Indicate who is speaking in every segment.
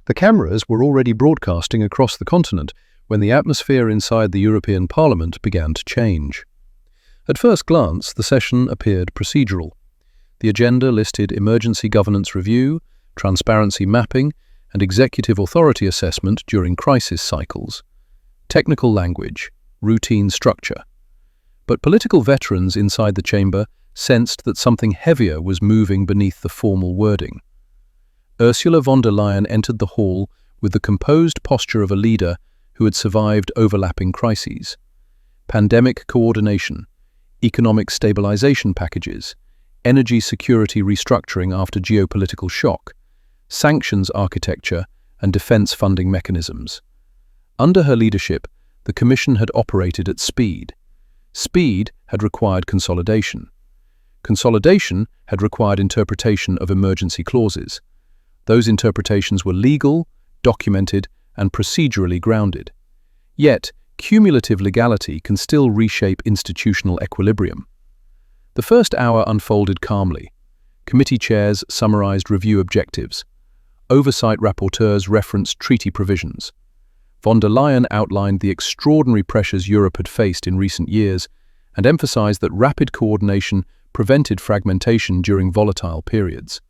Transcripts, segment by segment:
Speaker 1: The cameras were already broadcasting across the continent when the atmosphere inside the European Parliament began to change. At first glance, the session appeared procedural. The agenda listed emergency governance review, transparency mapping, and executive authority assessment during crisis cycles. Technical language, routine structure. But political veterans inside the chamber sensed that something heavier was moving beneath the formal wording. Ursula von der Leyen entered the hall with the composed posture of a leader who had survived overlapping crises. Pandemic coordination, economic stabilization packages, energy security restructuring after geopolitical shock, sanctions architecture, and defense funding mechanisms. Under her leadership, the Commission had operated at speed. Speed had required consolidation. Consolidation had required interpretation of emergency clauses. Those interpretations were legal, documented, and procedurally grounded. Yet, cumulative legality can still reshape institutional equilibrium. The first hour unfolded calmly. Committee chairs summarized review objectives. Oversight rapporteurs referenced treaty provisions. Von der Leyen outlined the extraordinary pressures Europe had faced in recent years and emphasized that rapid coordination prevented fragmentation during volatile periods.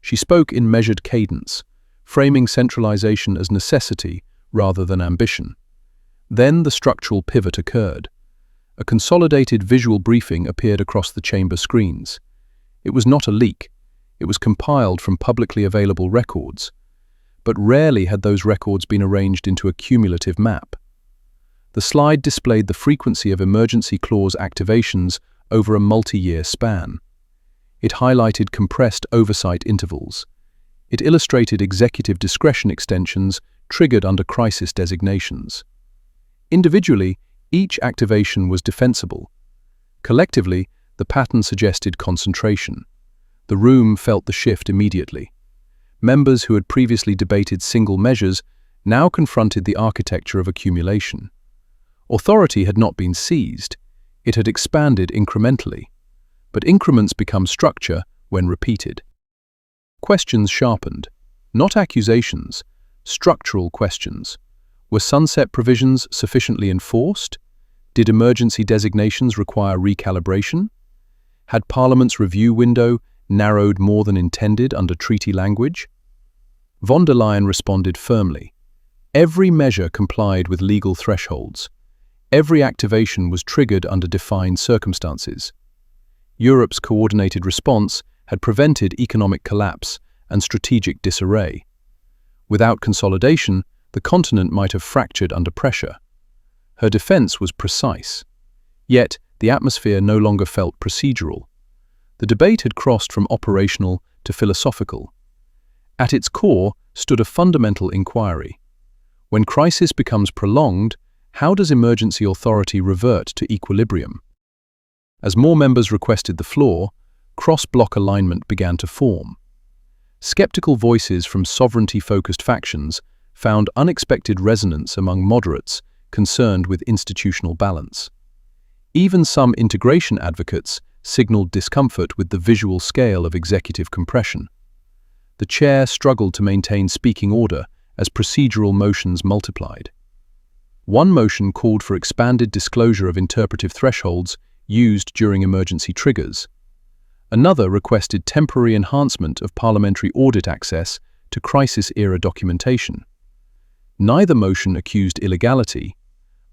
Speaker 1: She spoke in measured cadence, framing centralization as necessity rather than ambition. Then the structural pivot occurred. A consolidated visual briefing appeared across the chamber screens. It was not a leak. It was compiled from publicly available records. But rarely had those records been arranged into a cumulative map. The slide displayed the frequency of emergency clause activations over a multi-year span. It highlighted compressed oversight intervals. It illustrated executive discretion extensions triggered under crisis designations. Individually, each activation was defensible. Collectively, the pattern suggested concentration. The room felt the shift immediately. Members who had previously debated single measures now confronted the architecture of accumulation. Authority had not been seized. It had expanded incrementally. But increments become structure when repeated. Questions sharpened. Not accusations, structural questions. Were sunset provisions sufficiently enforced? Did emergency designations require recalibration? Had Parliament's review window narrowed more than intended under treaty language? Von der Leyen responded firmly. Every measure complied with legal thresholds. Every activation was triggered under defined circumstances. Europe's coordinated response had prevented economic collapse and strategic disarray. Without consolidation, the continent might have fractured under pressure. Her defense was precise. Yet, the atmosphere no longer felt procedural. The debate had crossed from operational to philosophical. At its core stood a fundamental inquiry. When crisis becomes prolonged, how does emergency authority revert to equilibrium? As more members requested the floor, cross-block alignment began to form. Skeptical voices from sovereignty-focused factions found unexpected resonance among moderates concerned with institutional balance. Even some integration advocates signaled discomfort with the visual scale of executive compression. The chair struggled to maintain speaking order as procedural motions multiplied. One motion called for expanded disclosure of interpretive thresholds used during emergency triggers. Another requested temporary enhancement of parliamentary audit access to crisis-era documentation. Neither motion accused illegality.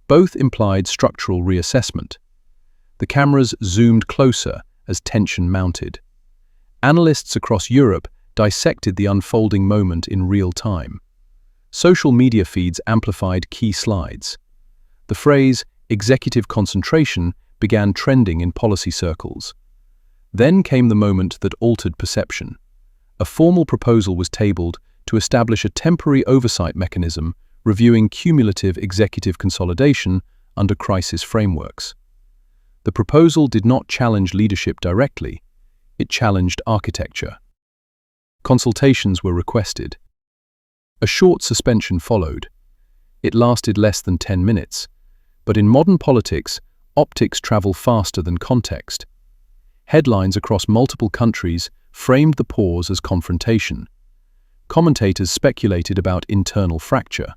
Speaker 1: Both implied structural reassessment. The cameras zoomed closer as tension mounted. Analysts across Europe dissected the unfolding moment in real time. Social media feeds amplified key slides. The phrase executive concentration began trending in policy circles. Then came the moment that altered perception. A formal proposal was tabled to establish a temporary oversight mechanism reviewing cumulative executive consolidation under crisis frameworks. The proposal did not challenge leadership directly, it challenged architecture. Consultations were requested. A short suspension followed. It lasted less than 10 minutes, but in modern politics, optics travel faster than context. Headlines across multiple countries framed the pause as confrontation. Commentators speculated about internal fracture.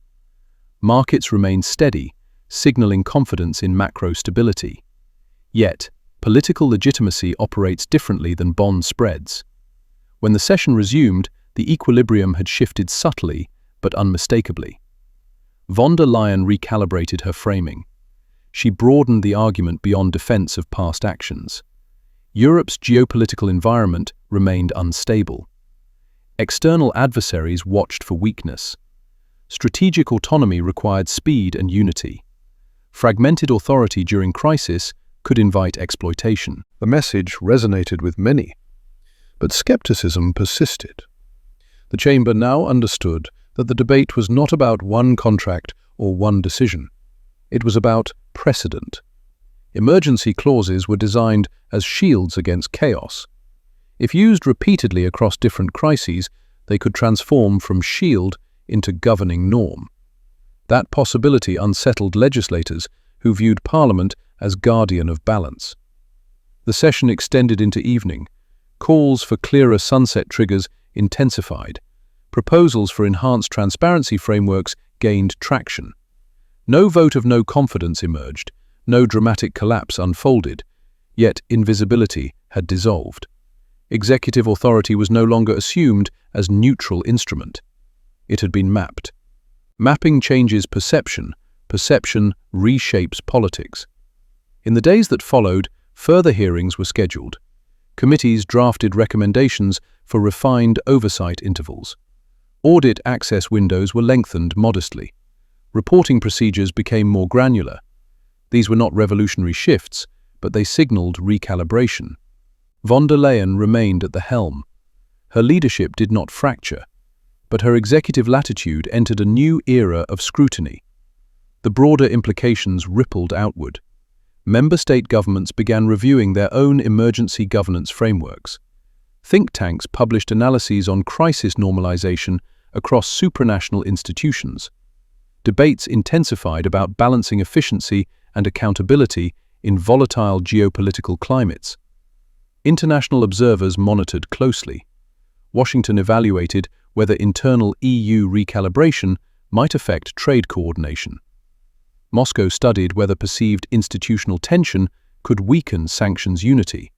Speaker 1: Markets remained steady, signaling confidence in macro stability. Yet, political legitimacy operates differently than bond spreads. When the session resumed, the equilibrium had shifted subtly but unmistakably. Von der Leyen recalibrated her framing. She broadened the argument beyond defense of past actions. Europe's geopolitical environment remained unstable. External adversaries watched for weakness. Strategic autonomy required speed and unity. Fragmented authority during crisis could invite exploitation.
Speaker 2: The message resonated with many, but skepticism persisted. The chamber now understood that the debate was not about one contract or one decision. It was about precedent. Emergency clauses were designed as shields against chaos. If used repeatedly across different crises, they could transform from shield into governing norm. That possibility unsettled legislators who viewed Parliament as guardian of balance. The session extended into evening. Calls for clearer sunset triggers intensified. Proposals for enhanced transparency frameworks gained traction. No vote of no confidence emerged, no dramatic collapse unfolded, yet invisibility had dissolved. Executive authority was no longer assumed as neutral instrument. It had been mapped. Mapping changes perception, perception reshapes politics. In the days that followed, further hearings were scheduled. Committees drafted recommendations for refined oversight intervals. Audit access windows were lengthened modestly. Reporting procedures became more granular. These were not revolutionary shifts, but they signaled recalibration. Von der Leyen remained at the helm. Her leadership did not fracture, but her executive latitude entered a new era of scrutiny. The broader implications rippled outward. Member state governments began reviewing their own emergency governance frameworks. Think tanks published analyses on crisis normalization across supranational institutions. Debates intensified about balancing efficiency and accountability in volatile geopolitical climates. International observers monitored closely. Washington evaluated whether internal EU recalibration might affect trade coordination. Moscow studied whether perceived institutional tension could weaken sanctions unity.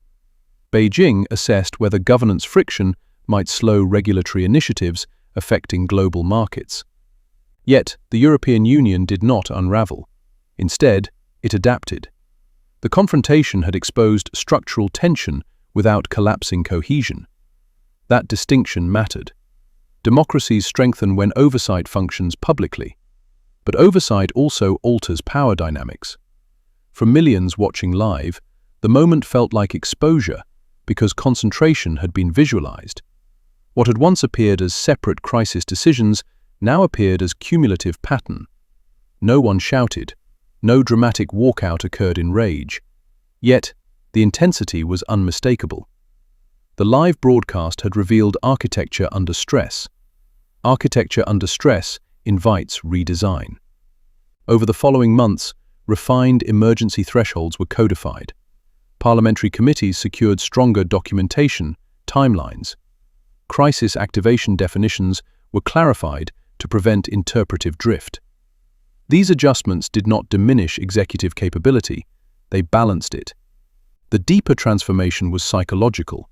Speaker 2: Beijing assessed whether governance friction might slow regulatory initiatives affecting global markets. Yet, the European Union did not unravel. Instead, it adapted. The confrontation had exposed structural tension without collapsing cohesion. That distinction mattered. Democracies strengthen when oversight functions publicly. But oversight also alters power dynamics. For millions watching live, the moment felt like exposure because concentration had been visualized. What had once appeared as separate crisis decisions now appeared as cumulative pattern. No one shouted. No dramatic walkout occurred in rage. Yet, the intensity was unmistakable. The live broadcast had revealed architecture under stress. Architecture under stress invites redesign. Over the following months, refined emergency thresholds were codified. Parliamentary committees secured stronger documentation, timelines. Crisis activation definitions were clarified to prevent interpretive drift. These adjustments did not diminish executive capability, they balanced it. The deeper transformation was psychological.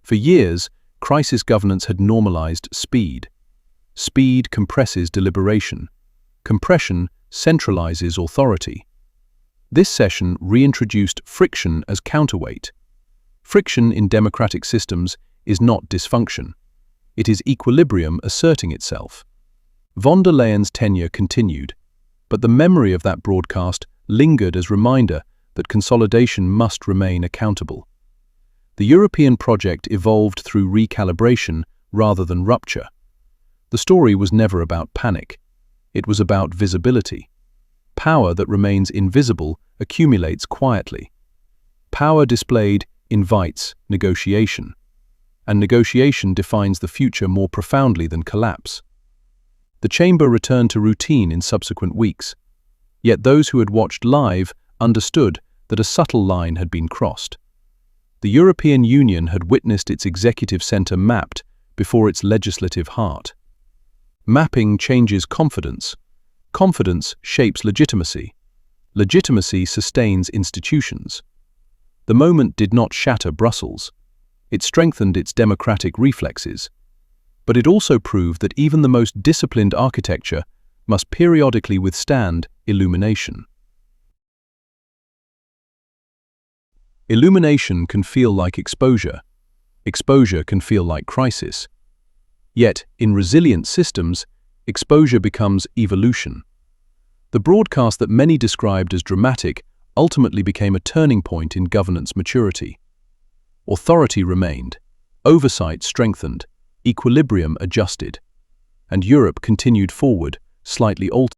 Speaker 2: For years, crisis governance had normalized speed. Speed compresses deliberation. Compression centralizes authority. This session reintroduced friction as counterweight. Friction in democratic systems is not dysfunction. It is equilibrium asserting itself. Von der Leyen's tenure continued, but the memory of that broadcast lingered as reminder that consolidation must remain accountable. The European project evolved through recalibration rather than rupture. The story was never about panic. It was about visibility. Power that remains invisible accumulates quietly. Power displayed invites negotiation. And negotiation defines the future more profoundly than collapse. The chamber returned to routine in subsequent weeks. Yet those who had watched live understood that a subtle line had been crossed. The European Union had witnessed its executive centre mapped
Speaker 1: before its legislative heart. Mapping changes confidence. Confidence shapes legitimacy. Legitimacy sustains institutions. The moment did not shatter Brussels. It strengthened its democratic reflexes. But it also proved that even the most disciplined architecture must periodically withstand illumination. Illumination can feel like exposure. Exposure can feel like crisis. Yet, in resilient systems, exposure becomes evolution. The broadcast that many described as dramatic ultimately became a turning point in governance maturity. Authority remained, oversight strengthened, equilibrium adjusted, and Europe continued forward, slightly altered.